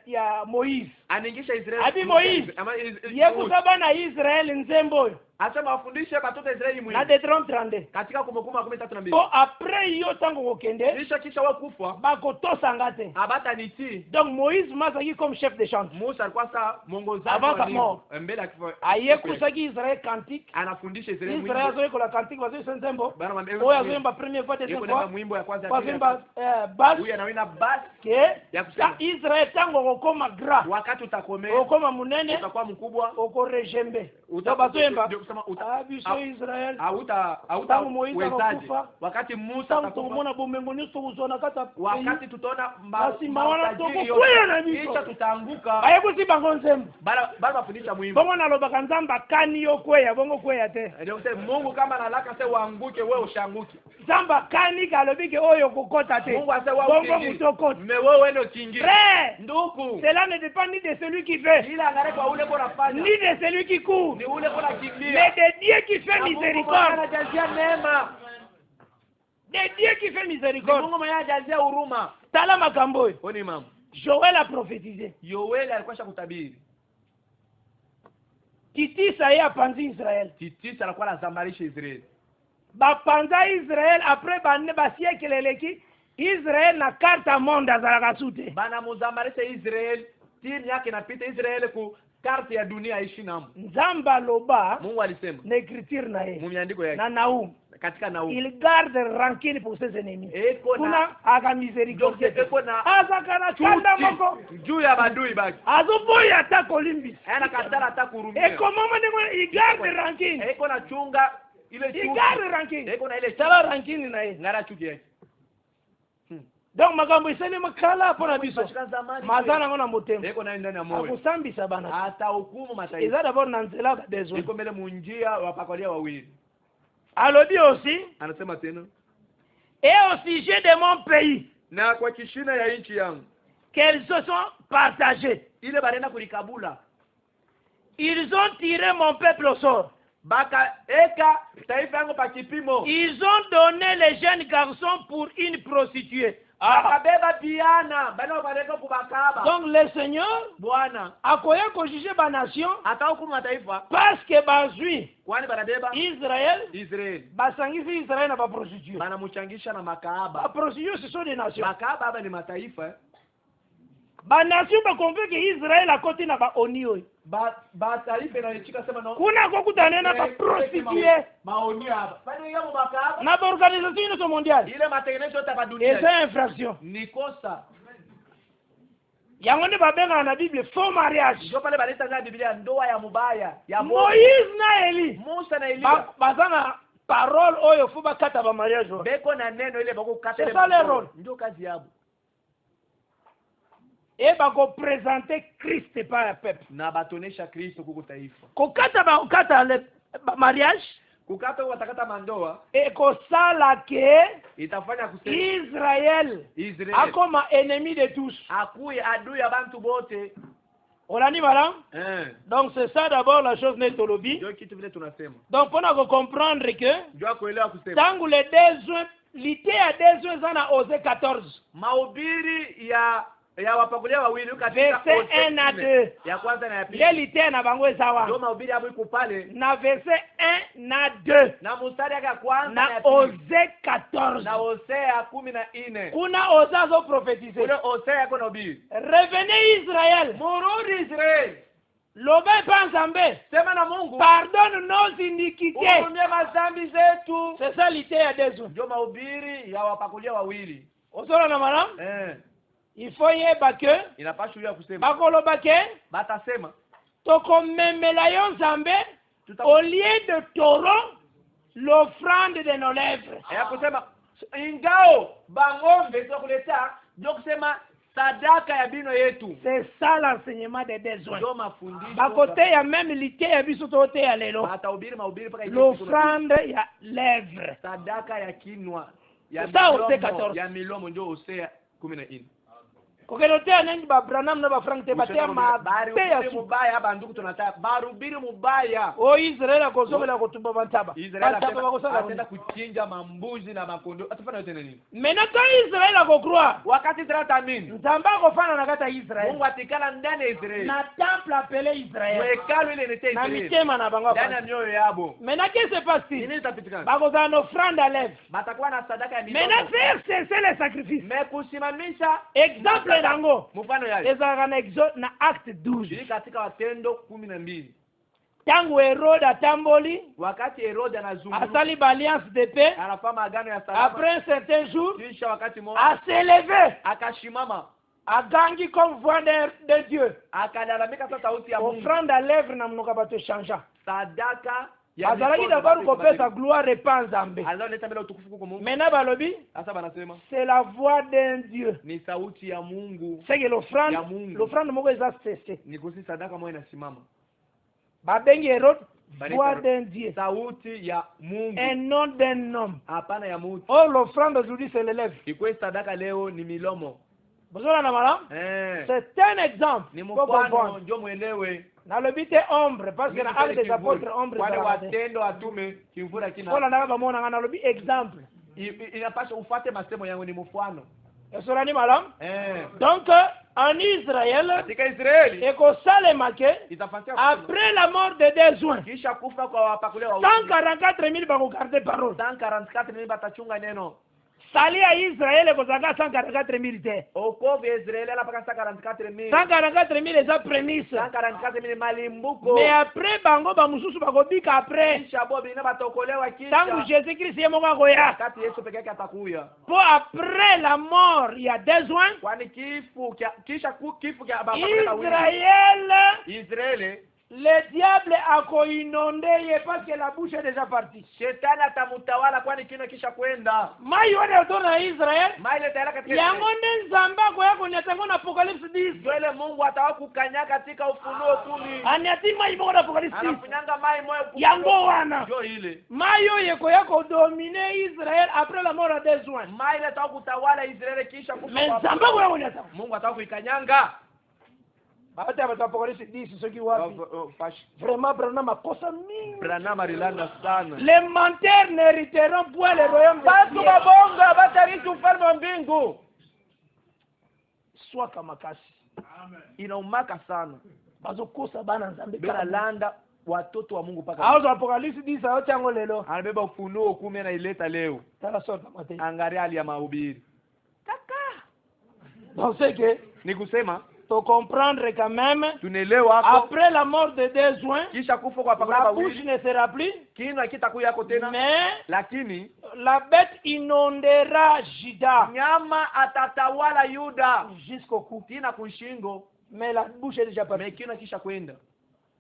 ya Moïse. Aningisha Israeli. Abi Moïse. Yekusa bana Israel nzembo. Asema wafundishe watoto Israeli mwini. Na Deuteronome 32. Katika Kumbukumbu 13:2. Bo après yo tango kokende. Kisha wakufa. Bako tosa ngate. Abata niti. Donc Moïse mazaki comme chef de chant. Musa alikuwa sa mwongozaji avant sa mort. Mbele akifo. Ayekusaki Israel cantique. Anafundisha Israeli mwimbo. Israel zoe kola cantique wazo sensembo. Oya Oya première fois deuxième fois. Mwimbo ya kwanza ya pili. Bas. Huyu anawina bas. Ke ya kusema Israel tango kokoma gras. Wakati utakomea. Okoma munene. Utakuwa mkubwa. Oko rejembe. Utabazoemba. Abiso Israel. Auta Moïse akufa. Wakati Musa atakufa. Bomengo nyuso uzona kata. Wakati tutaona basi mawana tokokuya na biso. Kisha tutaanguka. Ayekusi bango nzembo. Bala bafundisha mwimbo. Bongo nalobaka nzamba kani yo kweya bongo kweya te. Ndio kusema Mungu kama analaka se uanguke wewe ushanguke. Nzamba kani kalobike oyo kokota te. Mungu ase wewe bongo mutokota. Mais wewe ndio kingi. Frère, ndugu. Cela ne dépend ni de celui qui fait. Ila ngare kwa ule bora fanya. Ni de celui qui court. Ni ule bora kimbia. Mais de Dieu qui fait miséricorde. Anajazia neema. De Dieu qui fait miséricorde. Mungu mwenyewe anajazia huruma. Tala makambo. Oni mama. Joël a prophétisé. Yoeli alikuwa kutabiri. Titisa ya panzi Israël. Titisa alikuwa anazambarisha Israeli. Bapanza Israël après banne basiekele leki Israël na carte monde azalaka sute. Bana muzambarisha Israeli. Timu yake inapita Israeli ku carte ya dunia ishi namo. Nzamba loba. Mungu alisema. Na écriture na yeye. Mumiandiko yake. Na Naum. Katika Naum. Il garde rancune pour ses ennemis. Kuna aka miséricorde. Azakana kanda moko. Juu ya badui baki. Azuboya atakolimbi. Ana katala atakurumia. Et comment il garde rancune. Eko na chunga ile chuki. Il garde rancune. Eko na ile chala rancune na yeye. Ngara chuki yake. Donc magambo iseni makala pona biso. Mazana ngona motema. Eko na ndani ya moyo. Akusambisa bana. Hata hukumu mataifa. Iza d'abord na nzela besoin. Eko mbele munjia wapakolia wawili. Alobi aussi. Anasema tena. Et au sujet de mon pays. Na kwa kishina ya nchi yangu. Qu'elles se sont partagées. Ile barenda kulikabula. Ils ont tiré mon peuple au sort. Baka eka taifa yangu pa kipimo. Ils ont donné les jeunes garçons pour une prostituée. Bakabeba biana bana bareka kubakaba. Donc le Seigneur Bwana akoya ko juger ba nation atahukumu mataifa parce que bazui kwani banabeba Israel basangisi Israel na ba prostituée. Bana muchangisha na makahaba. Ba prostituée ce sont des nations. Makahaba hapa ni mataifa. Ba nation ba convainc que Israel a côté na ba onio. Ba taifa inachika sema no. Kuna kokutana na ba prostituée. Maoni hapa. Bani yamo makahaba. Na ba organisation mondiale. Ile matengenezo yote hapa dunia. Et c'est infraction. Ni kosa. Yango nde babenga na Bible faux mariage. Ndio pale baleta na Biblia ndoa ya mubaya ya Moïse na Eli. Musa na Elia. Bazana parole oyo fo bakata ba mariage. Beko na neno ile bako kata ile. C'est ça le rôle. Ndio kazi yabo. Et bako présenter Christ par le peuple. Na batonesha Kristo kuko taifa. Kokata ba ukata le mariage. Kukata watakata mandoa. Et kosala ke itafanya kusema Israël akoma ennemi de tous. Akuye adui ya bantu bote. Olani madame? Donc c'est ça d'abord la chose netolobi. Ndio kitu vile tunasema. Donc on a comprendre que Ndio kuelewa kusema. Tangu les besoins, l'ité à besoins zana Osée 14. Mahubiri ya wapakulia wawili katika verset 1 à 2. Ya kwanza na ya pili. L'ité na bango sawa. Ndio mahubiri hapo iko pale. Na verset 1 na 2. Na mstari ya kwanza na ya pili. Osée 14. Na Hosea 14. Kuna Osée zo prophétiser. Kuna Hosea yako na ubii. Revenez Israël. Murudi Israël. Lobe panzambe. Sema na Mungu. Pardonne nos iniquités. Utumie madhambi zetu. C'est ça l'ité ya besoins. Ndio mahubiri ya wapakulia wawili. Osora na madame? Il faut yeba que inapaswa ya kusema bakoloba ke batasema tokomemela yo Nzambe au lieu de taureau l'offrande de nos lèvres. Ya kusema ingao bangombe tukuleta ndio kusema sadaka ya bino yetu. C'est ça l'enseignement des besoins. Ndio mafundisho. Bakote ya même l'ité ya biso tote ya lelo. Batahubiri mahubiri paka l'offrande ya lèvres. Sadaka ya kinwa ya milomo ndio Hosea 14. Kokelotea nengi ba Branham na ba Frank te batea mabe ya mubaya banduku tunataka barubiri mubaya. O Israel akozongela kutumba bantaba. Israel atenda kuchinja mambuzi na makondo. Atafanya yote nini? Menaka Israel akokroa. Wakati Israel tamini. Nzamba akofana na kata Israel. Mungu atikala ndani ya Israel. Na temple appelé Israel. Hekalu ile ni Israel. Na mitema na bango. Ndani ya mioyo yabo. Menaka se passe. Nini itapitikana? Bakoza na offrande à lèvres. Batakuwa na sadaka ya milomo. Mena faire cesser les sacrifices. Mekusimamisha exemple dango. Mfano yale. Ezaka na Exode na acte 12. Ili katika Watendo 12. Tangu Herode atamboli, wakati Herode anazungumza, asali alliance de paix, anafanya agano ya salama. Après un certain jour, kisha wakati mmoja a s'élevé, akashimama, agangi comme voix de Dieu, akalalamika sasa sauti ya Mungu. Offrande à lèvres na mnoka bato chanja. Sadaka azalaki d'abord kopesa gloire et pas Nzambe. Alileta mbele utukufu kwa Mungu. Maintenant balobi, sasa banasema c'est la voix d'un Dieu. Ni sauti ya Mungu. C'est que l'offrande moko eza cessé. Ni kusi sadaka moja inasimama. Babengi Herode voix d'un Dieu. Sauti ya Mungu. Un nom d'un homme. Hapana ya mtu. Oh, l'offrande aujourd'hui c'est les lèvres. Iko sadaka leo ni milomo. Bozona na mala? C'est un exemple. Ni mfano ndio muelewe. Na le bite ombre parce que na acte des apôtres ombre wale watendo atume kimvura kina. Kola na ba mona ngana le bi exemple. Inapaswa ufuate masemo yangu ni mfano. Esora ni malam? Donc en Israël, katika Israeli eko salema ke itafantia après la mort de Dézoin. Kisha kufa kwa wapakulia wa 144,000 bako garder parole. 144,000 batachunga neno. Sali à Israël eko zaka 144,000 te. Okovu Israël ala paka 144,000. 144,000 eza prémisse. 144,000 malimbuko. Mais après bango ba mususu bako bika après. Kisha bobi ina batokolewa kisha. Tangu Jésus Christ yemo kwa ya. Kati Yesu peke yake atakuya. Pour après la mort il y a Dézoin. Kwani kifo kisha kifo kia baba Israël. Le diable a inondé parce que la bouche est déjà partie. Shetani atamutawala kwani kino kisha kwenda. Mai wale utona Israel. Mai ile tayari katika. Yangonde nzamba kwa yako ni atango na Apocalypse 10. Dole Mungu atawakukanya katika Ufunuo 10. Aniati mai mo na Apocalypse 10. Anafunyanga mai moyo. Yango wana. Ndio ile. Mai yako dominer Israël après la mort de Dézoin. Mai ile atakutawala Israeli kisha kufa. Mais nzamba kwa yako ni atango. Mungu atakukanyanga. Baada ya Apocalypse 10 ceux qui wapi. Vraiment Branham akosa mingi. Branham alilanda sana. Les menteurs n'hériteront point le royaume de Dieu. Batu babonga batarithi ufalme wa mbingu. Sois kama kasi. Amen. Inaumaka sana. Bazokosa bana Nzambe. Bena landa watoto wa Mungu paka. Auzo Apocalypse 10 ayote yango lelo. Anabeba Ufunuo 10 na ileta leo. Tala sota mate. Angalia hali ya mahubiri. Kaka. Donc c'est que ni kusema to comprendre quand même tunelewa après la mort de Dézoin kisha kufa kwa papa la bouche ne sera plus kina kitakuya yako tena mais lakini la bête inondera Juda nyama atatawala Yuda jusqu'au cou tina kushingo mais la bouche est déjà partie mais kina kisha kwenda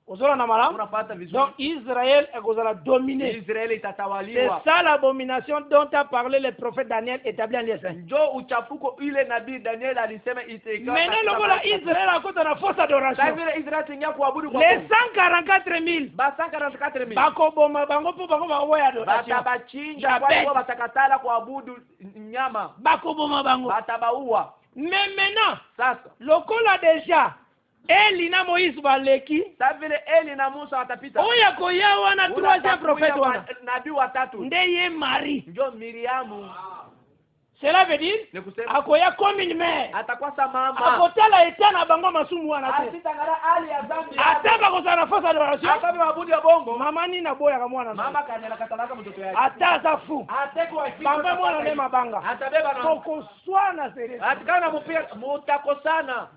Ozora na malam. Unapata vizuri. Donc Israël est dominé. Israël itatawaliwa. C'est ça l'abomination dont a parlé le prophète Daniel établi en lieu saint. Njo uchafuko ile nabii Daniel alisema itaika. Maintenant lokola Israël a côté na fausse adoration. Ça veut dire Israël tingia kuabudu kwa les 144,000. Ba 144,000. Bako boma bango po bango ba ya adoration. Batabachinja kwa batakatala kuabudu nyama. Bako boma bango. Batabaua. Mais maintenant, sasa lokola déjà Eli na Moïse baleki. Sa vile Eli na Musa watapita. Oya koya wana troisième prophète wana. Nabii watatu. Ndeye Marie. Ndio Miriamu. Cela veut dire Ni kusema akoya comme une mère. atakuwa sa mama. Akotala etana bango masumu wana te. Asitangara ali ya zambi. Ataka kozana fausse adoration. Akabe mabudu ya bongo. Mama ni na boya kamwana. Mama kanela katalaka mtoto yake. Ataza fu. Ateko wa kiko. Bamba mwana ne mabanga. Atabeba na. Kokoswana sérieux. Atikana mupia mutakosana.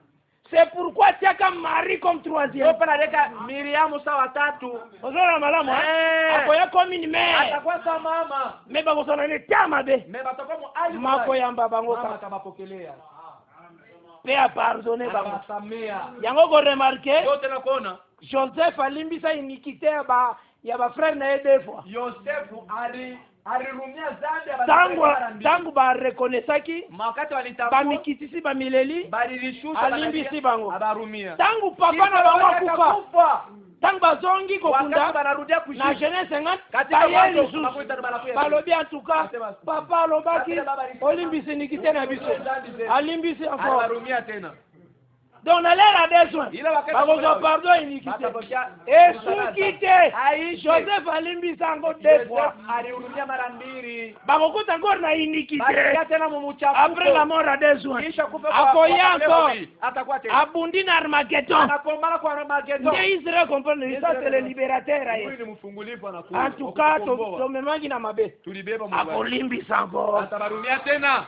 C'est pourquoi tiaka Marie comme troisième. Yopa na deka Miriamu sa watatu. Ozona malamu Eh. akoya comme une mère. Atakuwa sa mama. Mais bakosana ne tama be. Me batakuwa mu ali. Makoyamba bango Mama ka. kabapokelea. Pe a pardonner bango. Akasamea. Yango ko remarquer Yote na kona. Joseph alimbisa iniquité ya ba frère na deux fois. Yosefu alirumia zambi ya Tangu ba reconnaissaki makati walitambua bamikitisi bamileli balilishusha alimbisi bango. abarumia. Tangu papa na bango kufa. Tangu bazongi Wakati kokunda banarudia na kushika. Genèse 50 Katika bayeli watu sous makuita banakuya. balobi en tout cas papa alobaki olimbisi nikite na biso alimbisi encore Abarumia tena. donc na l'air à des soins Ile wakati bakoza pardon iniquité Batabokia. et sukite Aishe. Joseph alimbisi encore deux fois Alihurumia mara mbili. bakokuta encore na iniquité Balikia tena mumuchafuko. après la mort à des soins Kisha kufa akoya encore atakuwa tena. abundi na Armageddon Anakombana kwa Armageddon. nde Israël comprendre ça c'est le libérateur Huyu aye ni mfungulifu anakuwa. en tout cas tomemangi na mabe Tulibeba Mungu. akolimbisa encore Atabarumia tena.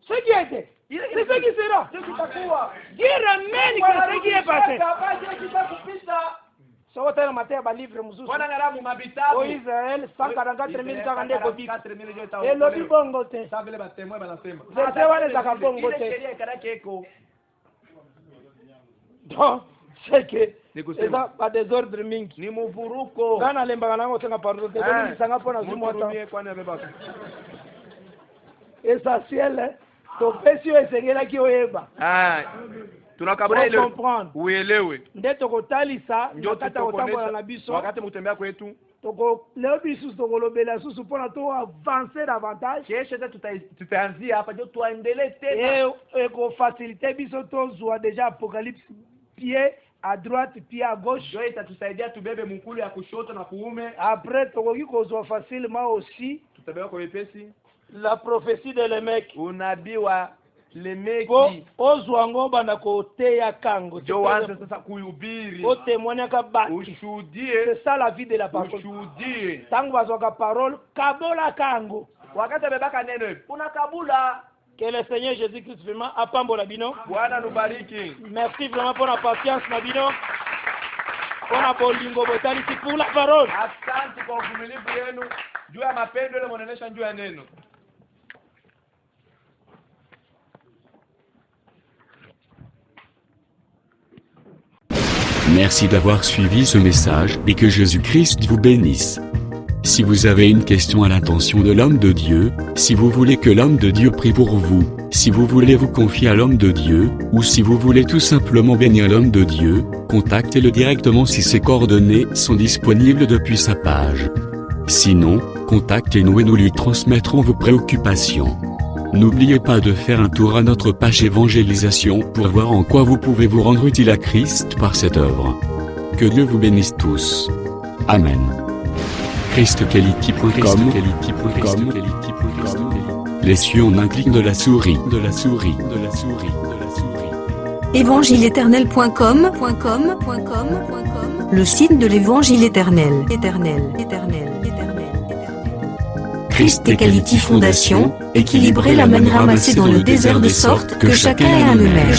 ce qui était c'est ce qui sera Dieu ramène que ce qui est passé so tena matea ba livre mzuzu Bwana ngaramu mabitabu. o Israël 144,000 kaka nde kobiki 44,000 jota. elobi bongo te Sasa vile batemwe banasema. verset wana zaka bongo Ile te sheria ikarake iko. donc c'est que Ni kusema. eza ba désordre mingi Ni muvuruko. kana lembaka nango tenga pardon te ngi sanga pona zumu ata Muturumie kwani abebaka. essentiel to pesio esengelaki oyeba Tunakabura ile comprendre uelewe. nde tokotalisa Ndio wakati ya kotambola na biso wakati mutembea kwetu. leo biso tokolobela susu mpona to avancer davantage Kesho tutaanzia hapa ndio tuendelee tena. ekofacilite biso tozwa déjà apocalypse pied à droite pied à gauche Ndio itatusaidia tubebe mkulu ya kushoto na kuume. après tokoki kozwa facilement aussi Tutabeba kwa wepesi. la prophétie de Lemeki Unabii wa Lemeki. po ozwa ngo banda koteya kango Ndio waanze sasa kuhubiri. otémoignaka baki Ushuhudie. c'est ça la vie de la parole Ushuhudie. tango bazwaka parole kabola kango Wakati abebaka neno hivi, unakabula. que le Seigneur Jésus-Christ vraiment apambola bino Bwana nubariki. merci vraiment pour la patience na bino pona bolingo botalisi pour la parole Asante kwa uvumilivu wenu juu ya mapendo ile mnaonesha juu ya neno. Merci d'avoir suivi ce message et que Jésus-Christ vous bénisse. Si vous avez une question à l'intention de l'homme de Dieu, si vous voulez que l'homme de Dieu prie pour vous, si vous voulez vous confier à l'homme de Dieu, ou si vous voulez tout simplement bénir l'homme de Dieu, contactez-le directement si ses coordonnées sont disponibles depuis sa page. Sinon, contactez-nous et nous lui transmettrons vos préoccupations. N'oubliez pas de faire un tour à notre page évangélisation pour voir en quoi vous pouvez vous rendre utile à Christ par cette œuvre. Que Dieu vous bénisse tous. Amen. ChristQuality.com. Les cieux en un clic de la souris. Évangile-éternel.com, le site de l'évangile éternel. Christ et Quality Fondation, équilibrer la manne ramassée dans le désert de sorte que chacun ait un numère.